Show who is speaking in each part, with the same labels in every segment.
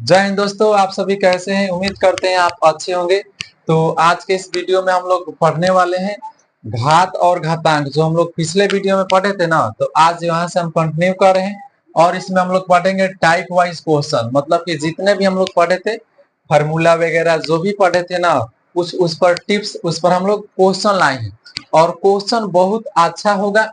Speaker 1: जय हिंद दोस्तों, आप सभी कैसे हैं। उम्मीद करते हैं आप अच्छे होंगे। तो आज के इस वीडियो में हम लोग पढ़ने वाले हैं घात और घातांक, जो हम लोग पिछले वीडियो में पढ़े थे ना। तो आज यहाँ से हम कंटिन्यू कर रहे हैं और इसमें हम लोग पढ़ेंगे टाइप वाइज क्वेश्चन, मतलब कि जितने भी हम लोग पढ़े थे फार्मूला वगैरह जो भी पढ़े थे ना, उस पर टिप्स, उस पर हम लोग क्वेश्चन लाए हैं। और क्वेश्चन बहुत अच्छा होगा,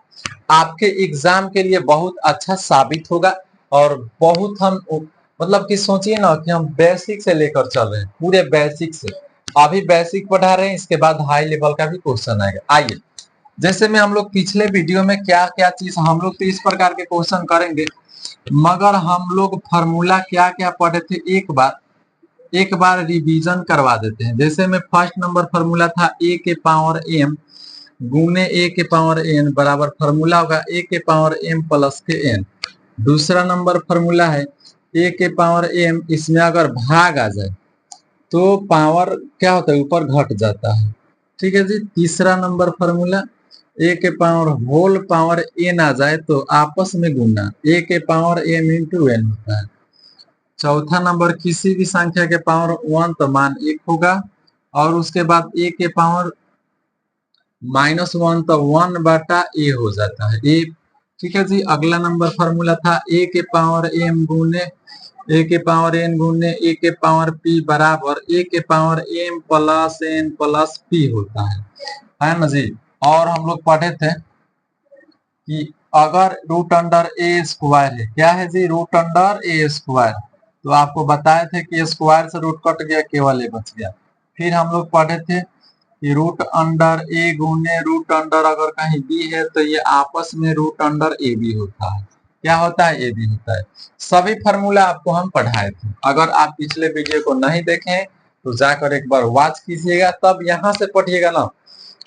Speaker 1: आपके एग्जाम के लिए बहुत अच्छा साबित होगा। और बहुत हम मतलब कि सोचिए ना कि हम बेसिक से लेकर चल रहे हैं, पूरे बेसिक से। अभी बेसिक पढ़ा रहे हैं, इसके बाद हाई लेवल का भी क्वेश्चन आएगा। आइए, जैसे में हम लोग पिछले वीडियो में क्या क्या चीज हम लोग तो इस प्रकार के क्वेश्चन करेंगे, मगर हम लोग फार्मूला क्या क्या पढ़े थे एक बार रिवीजन करवा देते हैं। जैसे में फर्स्ट नंबर फार्मूला था ए के पावर एम गुने ए के पावर एन बराबर फार्मूला होगा ए के पावर एम प्लस के एन। दूसरा नंबर फार्मूला है ए के पावर एम, इसमें अगर भाग आ जाए तो पावर क्या होता है, ऊपर घट जाता है। ठीक है जी। तीसरा नंबर फार्मूला ए के पावर होल पावर एन आ जाए तो आपस में गुना ए के पावर एम इंटू एन होता है। चौथा नंबर किसी भी संख्या के पावर वन तो मान एक होगा, और उसके बाद ए के पावर माइनस वन तो वन बटा ए हो जाता है ए। ठीक है जी। अगला नंबर फार्मूला था ए के पावर एम गुने ए के पावर एन गुने ए के पावर पी बराबर ए के power M plus N plus P होता है ना जी। और हम लोग पढ़े थे कि अगर रूट अंडर ए स्क्वायर है, क्या है जी, रूट अंडर ए स्क्वायर, तो आपको बताए थे कि स्क्वायर से रूट कट गया, केवल ए बच गया। फिर हम लोग पढ़े थे कि रूट अंडर ए गुने रूट अंडर अगर कहीं बी है तो ये आपस में रूट अंडर ए बी होता है। क्या होता है, ए बी होता है। सभी फार्मूला आपको हम पढ़ाए थे। अगर आप पिछले वीडियो को नहीं देखें तो जाकर एक बार वॉच कीजिएगा, तब यहाँ से पढ़िएगा ना,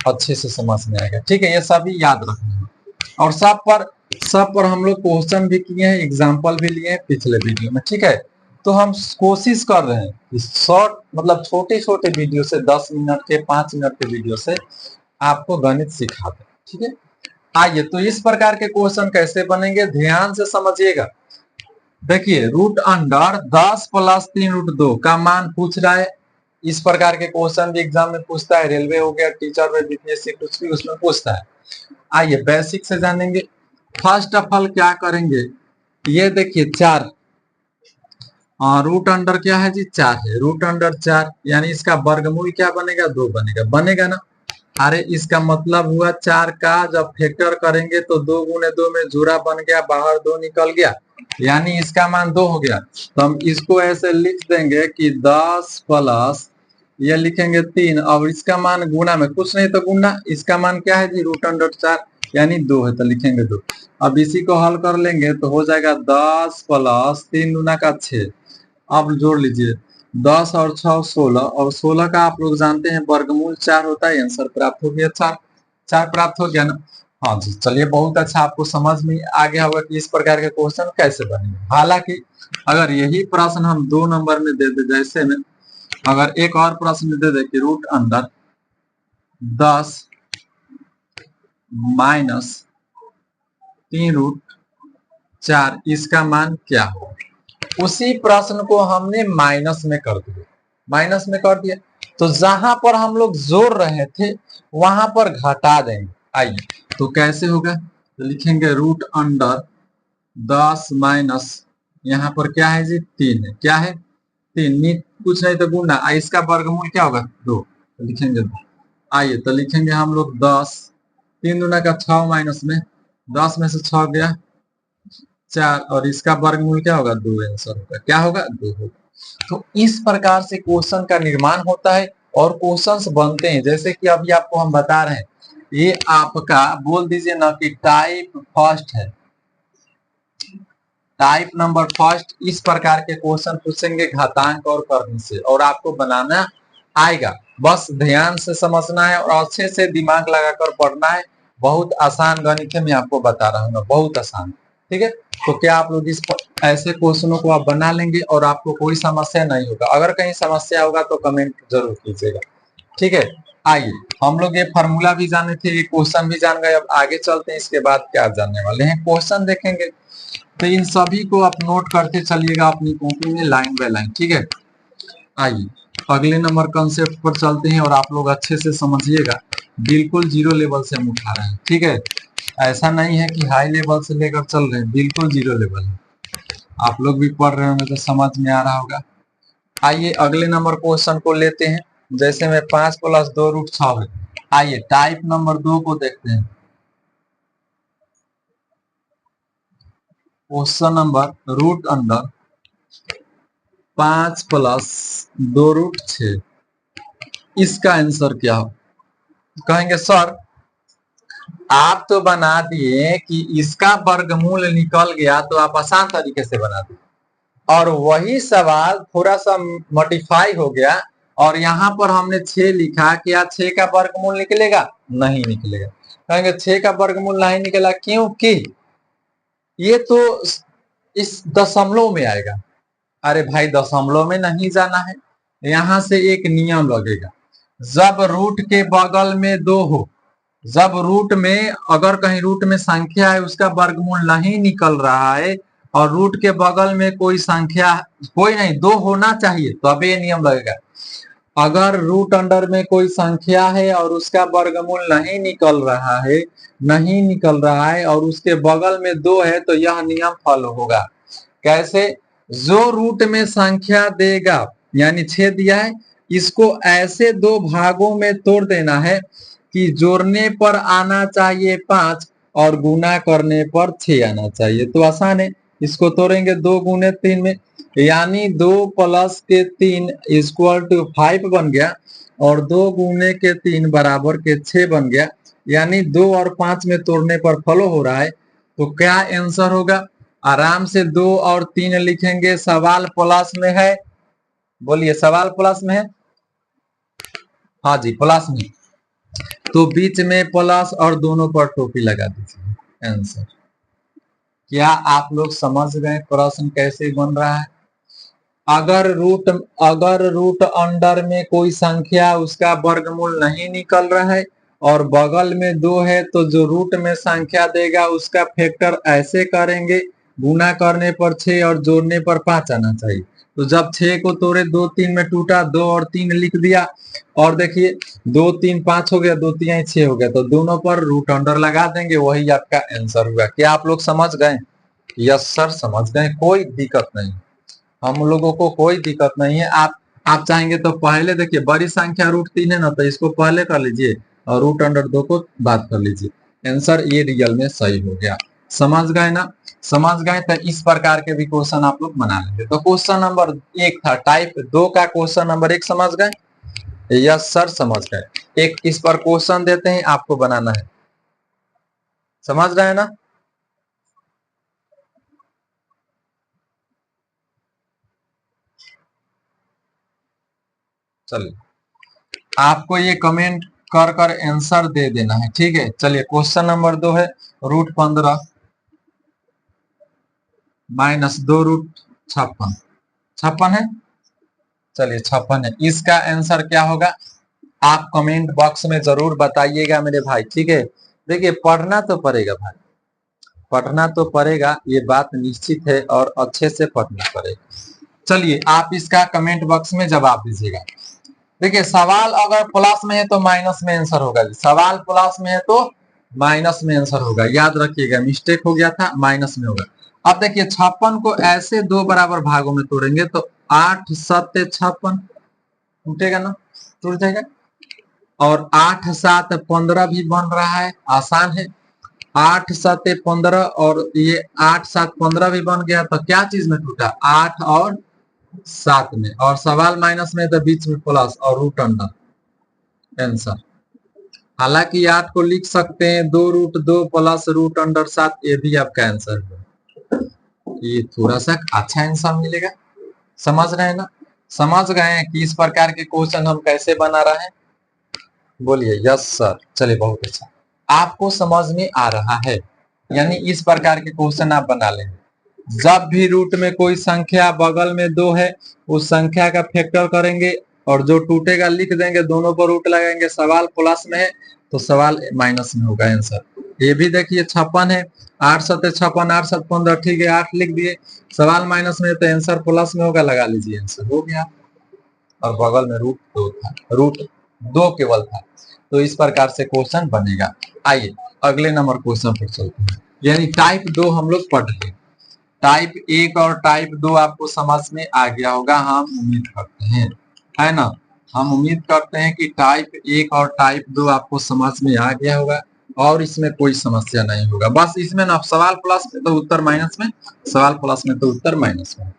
Speaker 1: अच्छे से समझ में आएगा। ठीक है, ये सभी याद रखना है। और सब पर हम लोग क्वेश्चन भी किए हैं, एग्जाम्पल भी लिए हैं पिछले वीडियो में। ठीक है, तो हम कोशिश कर रहे हैं कि शॉर्ट मतलब छोटे छोटे वीडियो से 10 मिनट के 5 मिनट के वीडियो से आपको गणित सिखा दें। ठीक है, आइए तो इस प्रकार के क्वेश्चन कैसे बनेंगे, ध्यान से समझिएगा। देखिए, रूट अंडर 10 प्लस 3 रूट 2 का मान पूछ रहा है। इस प्रकार के क्वेश्चन भी एग्जाम में पूछता है, रेलवे हो गया, टीचर में, बीपीएससी, कुछ भी उसमें पूछता है। आइए बेसिक से जानेंगे। फर्स्ट ऑफ ऑल क्या करेंगे, ये देखिए 4 रूट अंडर क्या है जी, 4 है। रूट अंडर 4 यानी इसका वर्गमूल क्या बनेगा, 2 बनेगा, बनेगा ना। अरे इसका मतलब हुआ 4 का जब फैक्टर करेंगे तो 2 गुने 2 में जोड़ा बन गया, बाहर 2 निकल गया, यानी इसका मान 2 हो गया। तो हम इसको ऐसे लिख देंगे कि 10 प्लस ये लिखेंगे 3, और इसका मान गुना में कुछ नहीं तो गुना, इसका मान क्या है जी, रूट अंडर 4 यानी 2 है, तो लिखेंगे 2। अब इसी को हल कर लेंगे तो हो जाएगा 10 प्लस 3 गुना का 6। अब जोड़ लीजिए 10 और 6 16, और 16 का आप लोग जानते हैं वर्गमूल 4 होता है। आंसर प्राप्त हो गया 4। 4 प्राप्त हो गया ना। हाँ जी, चलिए बहुत अच्छा, आपको समझ में आ गया होगा कि इस प्रकार के क्वेश्चन कैसे बनेंगे। हालांकि अगर यही प्रश्न हम 2 नंबर में दे दे, जैसे में अगर एक और प्रश्न दे दे कि रूट अंडर 10 माइनस 3 रूट 4 इसका मान क्या हो, उसी प्रश्न को हमने माइनस में कर दिया, माइनस में कर दिया। तो जहां पर हम लोग जोड़ रहे थे वहां पर घटा देंगे। आइए तो कैसे होगा, तो लिखेंगे रूट अंडर 10 माइनस, यहाँ पर क्या है जी, 3 है, क्या है 3, कुछ नहीं तो गुना, इसका वर्गमूल क्या होगा 2, तो लिखेंगे 2। आइए तो लिखेंगे हम लोग 10, 3 गुना का 6 माइनस में 10 में से 6 गया 4, और इसका वर्गमूल क्या होगा 2, आंसर होगा क्या होगा 2 होगा। तो इस प्रकार से क्वेश्चन का निर्माण होता है और क्वेश्चंस बनते हैं। जैसे कि अभी आपको हम बता रहे हैं, ये आपका बोल दीजिए ना कि टाइप फर्स्ट है, टाइप नंबर फर्स्ट। इस प्रकार के क्वेश्चन पूछेंगे घातांक और कर्ण से, और आपको बनाना आएगा, बस ध्यान से समझना है और अच्छे से दिमाग लगाकर पढ़ना है। बहुत आसान गणित है, मैं आपको बता रहा हूँ, बहुत आसान। ठीक है, तो क्या आप लोग इस ऐसे क्वेश्चनों को आप बना लेंगे और आपको कोई समस्या नहीं होगा। अगर कहीं समस्या होगा तो कमेंट जरूर कीजिएगा। ठीक है, आइए हम लोग ये फार्मूला भी जाने थे, ये क्वेश्चन भी जान गए। अब आगे चलते हैं, इसके बाद क्या जानने वाले हैं, क्वेश्चन देखेंगे। तो इन सभी को आप नोट करते चलिएगा अपनी कॉपी में लाइन बाय लाइन, ठीक है। आइए अगले नंबर कंसेप्ट पर चलते हैं और आप लोग अच्छे से समझिएगा, बिल्कुल जीरो लेवल से हम उठा रहे हैं, ठीक है। ऐसा नहीं है कि हाई लेवल से लेकर चल रहे हैं, बिल्कुल जीरो लेवल है। आप लोग भी पढ़ रहे होंगे तो समझ में आ रहा होगा। आइए अगले नंबर क्वेश्चन को लेते हैं। जैसे में 5 + 2√6 है। आइए टाइप नंबर 2 को देखते हैं। क्वेश्चन नंबर रूट अंडर 5 + 2√6, इसका आंसर क्या हो? कहेंगे सर आप तो बना दिए कि इसका वर्गमूल निकल गया, तो आप आसान तरीके से बना दिए, और वही सवाल थोड़ा सा मॉडिफाई हो गया और यहाँ पर हमने 6 लिखा। क्या 6 का वर्गमूल निकलेगा? नहीं निकलेगा। कहेंगे 6 का वर्गमूल नहीं निकला क्योंकि ये तो इस दशमलव में आएगा। अरे भाई दशमलव में नहीं जाना है, यहाँ से एक नियम लगेगा, जब रूट के बगल में 2 हो, जब रूट में अगर कहीं रूट में संख्या है उसका वर्गमूल नहीं निकल रहा है और रूट के बगल में कोई संख्या कोई नहीं 2 होना चाहिए, तो अब ये नियम लगेगा। अगर रूट अंडर में कोई संख्या है और उसका वर्गमूल नहीं निकल रहा है, नहीं निकल रहा है और उसके बगल में 2 है, तो यह नियम फॉलो होगा। कैसे? जो रूट में संख्या देगा, यानी 6 दिया है, इसको ऐसे 2 भागों में तोड़ देना है कि जोड़ने पर आना चाहिए 5 और गुना करने पर 6 आना चाहिए। तो आसान है, इसको तोड़ेंगे 2 गुने 3 में, यानी 2 + 3 = 5 बन गया और 2 गुने 3 बराबर के 6 बन गया, यानी 2 और 5 में तोड़ने पर फॉलो हो रहा है। तो क्या आंसर होगा? आराम से 2 और 3 लिखेंगे। सवाल प्लस में है, बोलिए सवाल प्लस में है? हाँ जी प्लस में, तो बीच में प्लस और दोनों पर टोपी लगा दीजिए आंसर। क्या आप लोग समझ गए प्रश्न कैसे बन रहा है? अगर रूट अंडर में कोई संख्या उसका वर्गमूल नहीं निकल रहा है और बगल में 2 है, तो जो रूट में संख्या देगा उसका फैक्टर ऐसे करेंगे, गुना करने पर 6 और जोड़ने पर 5 आना चाहिए। तो जब 6 को तोड़े 2 3 में टूटा, 2 और 3 लिख दिया और देखिए 2 3 5 हो गया, 2 3 6 हो गया, तो दोनों पर रूट अंडर लगा देंगे, वही आपका आंसर हुआ। क्या आप लोग समझ गए? यस सर समझ गए, कोई दिक्कत नहीं, हम लोगों को कोई दिक्कत नहीं है। आप चाहेंगे तो पहले देखिए बड़ी संख्या √3 है ना, तो इसको पहले कर लीजिए और रूट अंडर 2 को बात कर लीजिए। आंसर ये रियल में सही हो गया। समझ गए ना? समझ गए तो इस प्रकार के भी क्वेश्चन आप लोग बना लेंगे। तो क्वेश्चन नंबर 1 था, टाइप 2 का क्वेश्चन नंबर 1 समझ गए? यस सर समझ गए। एक इस पर क्वेश्चन देते हैं, आपको बनाना है। समझ रहे हैं ना? चलिए आपको ये कमेंट कर कर आंसर दे देना है, ठीक है। चलिए क्वेश्चन नंबर 2 है, √15 - 2√56, 56 है। चलिए 56 है, इसका आंसर क्या होगा? आप कमेंट बॉक्स में जरूर बताइएगा मेरे भाई, ठीक है। देखिए पढ़ना तो पड़ेगा भाई, पढ़ना तो पड़ेगा, ये बात निश्चित है और अच्छे से पढ़ना पड़ेगा। चलिए आप इसका कमेंट बॉक्स में जवाब दीजिएगा। देखिए सवाल अगर प्लस में है तो माइनस में आंसर होगा, सवाल प्लस में है तो माइनस में आंसर होगा, याद रखिएगा, मिस्टेक हो गया था, माइनस में होगा। अब देखिए 56 को ऐसे 2 बराबर भागों में तोड़ेंगे तो 8 7 56 टूटेगा ना, टूट जाएगा। और 8 7 15 भी बन रहा है, आसान है। 8 7 15 और ये 8 7 15 भी बन गया, तो क्या चीज में टूटा? 8 और 7 में, और सवाल माइनस में तो बीच में प्लस और रूट अंडर आंसर। हालांकि 8 को लिख सकते हैं 2√2 + √7, ये भी आपका आंसर है। ये थोड़ा सा अच्छा आंसर मिलेगा। समझ रहे हैं ना? समझ गए हैं कि इस प्रकार के क्वेश्चन हम कैसे बना रहे हैं? बोलिए यस सर। चलिए बहुत अच्छा, आपको समझ में आ रहा है, यानी इस प्रकार के क्वेश्चन आप बना लेंगे। जब भी रूट में कोई संख्या बगल में 2 है, उस संख्या का फैक्टर करेंगे और जो टूटेगा लिख देंगे, दोनों पर रूट लगाएंगे। सवाल प्लस में है तो सवाल माइनस में होगा आंसर। ये भी देखिए 56 है, 8 7 56, 8 7 15, ठीक है 8 लिख दिए। सवाल माइनस में तो आंसर प्लस में होगा, लगा लीजिए आंसर हो गया। और बगल में √2 था, √2 केवल था। तो इस प्रकार से क्वेश्चन बनेगा। आइए अगले नंबर क्वेश्चन पर चलते हैं। यानी टाइप 2 हम लोग पढ़ रहे हैं। टाइप 1 और टाइप 2 आपको समझ में आ गया होगा, हम उम्मीद करते हैं, है ना। हम उम्मीद करते हैं कि टाइप 1 और टाइप 2 आपको समझ में आ गया होगा और इसमें कोई समस्या नहीं होगा। बस इसमें ना सवाल प्लस में तो उत्तर माइनस में, सवाल प्लस में तो उत्तर माइनस में।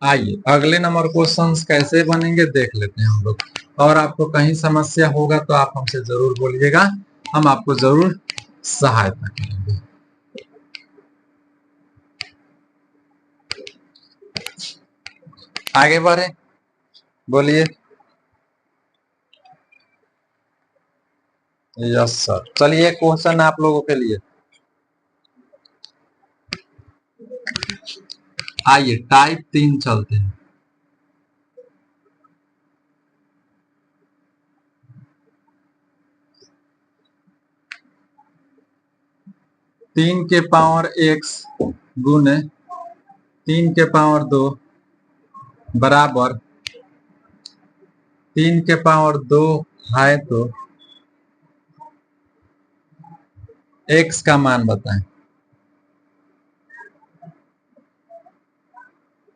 Speaker 1: आइए अगले नंबर क्वेश्चंस कैसे बनेंगे देख लेते हैं हम लोग। और आपको कहीं समस्या होगा तो आप हमसे जरूर बोलिएगा, हम आपको जरूर सहायता करेंगे। आगे बढ़े, बोलिए। यस सर, चलिए क्वेश्चन आप लोगों के लिए। आइए टाइप 3 चलते हैं। तीन के पावर x गुने 3 के पावर 2 बराबर 3 के पावर 2 है तो x का मान बताएं।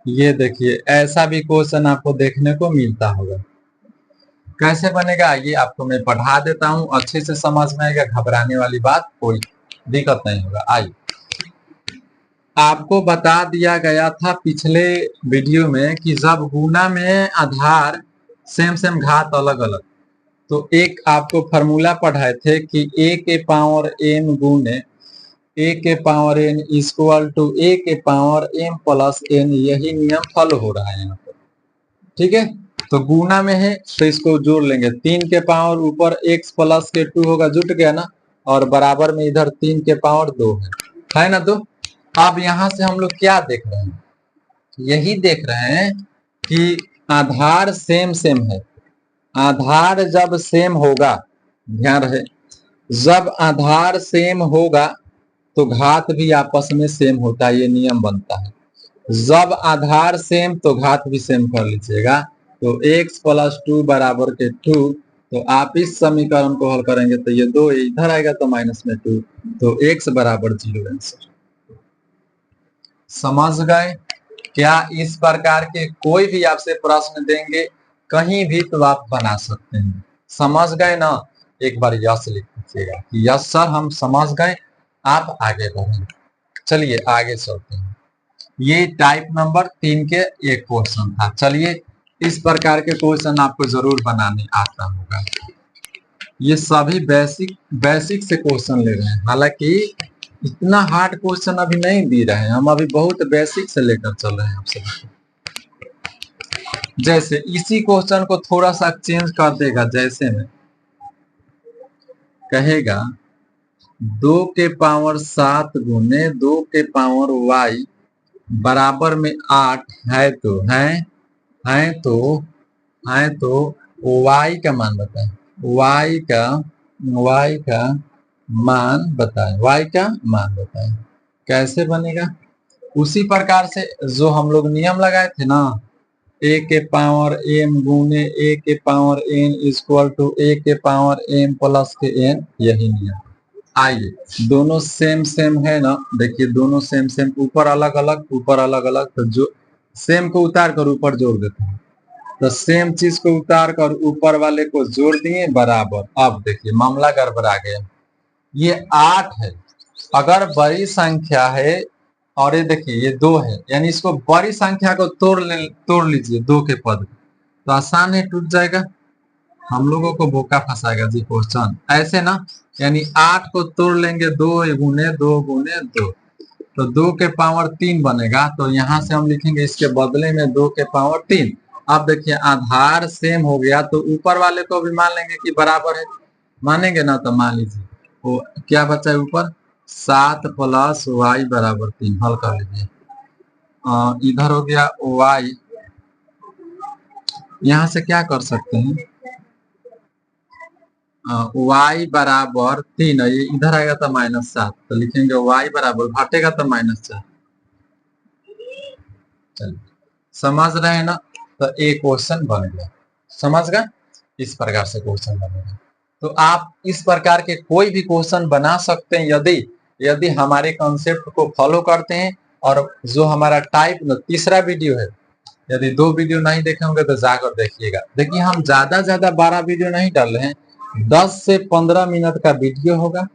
Speaker 1: ये देखिए ऐसा भी क्वेश्चन आपको देखने को मिलता होगा। कैसे बनेगा ये आपको मैं पढ़ा देता हूं, अच्छे से समझ में आएगा, घबराने वाली बात कोई दिक्कत नहीं होगा। आइए आपको बता दिया गया था पिछले वीडियो में कि जब गुना में आधार सेम सेम घात अलग अलग, तो एक आपको फॉर्मूला पढ़ाए थे कि a के पावर m गुने a के power n equal to a के पावर m प्लस n, यही नियम फॉलो हो रहा है यहाँ पर, ठीक है। तो गुना में है तो इसको जोड़ लेंगे, 3 के पावर ऊपर x प्लस के 2 होगा, जुट गया ना, और बराबर में इधर 3 के पावर 2 है ना। तो अब यहाँ से हम लोग क्या देख रहे हैं, यही देख रहे हैं कि आधार सेम सेम है। आधार जब सेम होगा, ध्यान रहे, जब आधार सेम होगा तो घात भी आपस में सेम होता है, ये नियम बनता है। जब आधार सेम तो घात भी सेम कर लीजिएगा। तो x प्लस 2 बराबर के 2, तो आप इस समीकरण को हल करेंगे तो ये 2 इधर आएगा तो माइनस में 2, तो x बराबर 0 आंसर। समझ गए क्या? इस प्रकार के कोई भी आपसे प्रश्न देंगे कहीं भी तो आप बना सकते हैं। समझ गए ना? एक बार यस लिख दीजिएगा कि यस सर हम समझ गए, आप आगे बढ़ें। चलिए आगे चलते हैं। ये टाइप नंबर 3 के एक क्वेश्चन था। चलिए इस प्रकार के क्वेश्चन आपको जरूर बनाने आता होगा। ये सभी बेसिक से क्वेश्चन ले रहे हैं, हालांकि इतना हार्ड क्वेश्चन अभी नहीं दे रहे हैं, हम अभी बहुत बेसिक से लेकर चल रहे हैं आपसे। जैसे इसी क्वेश्चन को थोड़ा सा चेंज कर देगा, जैसे में कहेगा 2 के पावर 7 गुने 2 के पावर y बराबर में 8 है तो y का मान बताएं। y का मान बताएं, y का मान बताएं। कैसे बनेगा? उसी प्रकार से जो हम लोग नियम लगाए थे ना, a के पावर m गुने a के power n equal to a के पावर m प्लस के n, यही नियम। आइए दोनों सेम सेम है ना, देखिए दोनों सेम सेम, ऊपर अलग अलग ऊपर अलग अलग, तो जो सेम को उतार कर ऊपर जोड़ देते हैं, तो सेम चीज को उतार कर ऊपर वाले को जोड़ दिए बराबर। अब देखिए मामला गड़बड़ा गया, ये 8 है, अगर बड़ी संख्या है और ये देखिए ये 2 है, यानी इसको बड़ी संख्या को तोड़ लीजिए 2 के पद, तो आसान है, टूट जाएगा। हम लोगों को बोका फंसाएगा जी क्वेश्चन, ऐसे ना, यानी 8 को तोड़ लेंगे 2 गुने 2 गुने 2, तो 2 के पावर 3 बनेगा। तो यहाँ से हम लिखेंगे इसके बदले में 2 के पावर 3। अब देखिए आधार सेम हो गया तो ऊपर वाले को भी मान लेंगे कि बराबर है, मानेंगे ना, तो मान लीजिए वो क्या बचा है ऊपर, 7 प्लस y बराबर 3, हल कर लीजिए। इधर हो गया y यहाँ से क्या कर सकते हैं, y बराबर 3, ये इधर आएगा तो -7, तो लिखेंगे y बराबर, घटेगा तो -4। चलिए समझ रहे हैं ना, तो एक क्वेश्चन बन गया, समझ गए, इस प्रकार से क्वेश्चन बनेगा। तो आप इस प्रकार के कोई भी क्वेश्चन बना सकते हैं यदि यदि हमारे कॉन्सेप्ट को फॉलो करते हैं। और जो हमारा टाइप तीसरा वीडियो है, यदि 2 वीडियो नहीं देखे होंगे तो जाकर देखिएगा। देखिए हम ज्यादा 12 वीडियो नहीं डाल रहे हैं, 10 से 15 मिनट का वीडियो होगा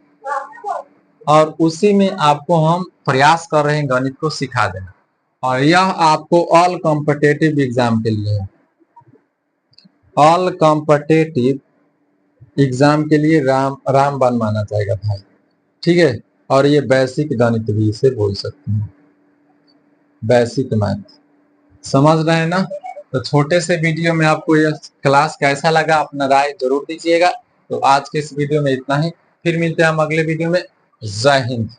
Speaker 1: और उसी में आपको हम प्रयास कर रहे हैं गणित को सिखा देना। और यह आपको ऑल कॉम्पिटिटिव एग्जाम के लिए है, ऑल कॉम्पिटिटिव एग्जाम के लिए रामबाण माना जाएगा भाई, ठीक है। और ये बेसिक गणित भी इसे बोल सकते हैं, बेसिक मैथ, समझ रहे हैं ना। तो छोटे से वीडियो में आपको यह क्लास कैसा लगा, अपना राय जरूर दीजिएगा। तो आज के इस वीडियो में इतना ही, फिर मिलते हैं हम अगले वीडियो में। जय हिंद।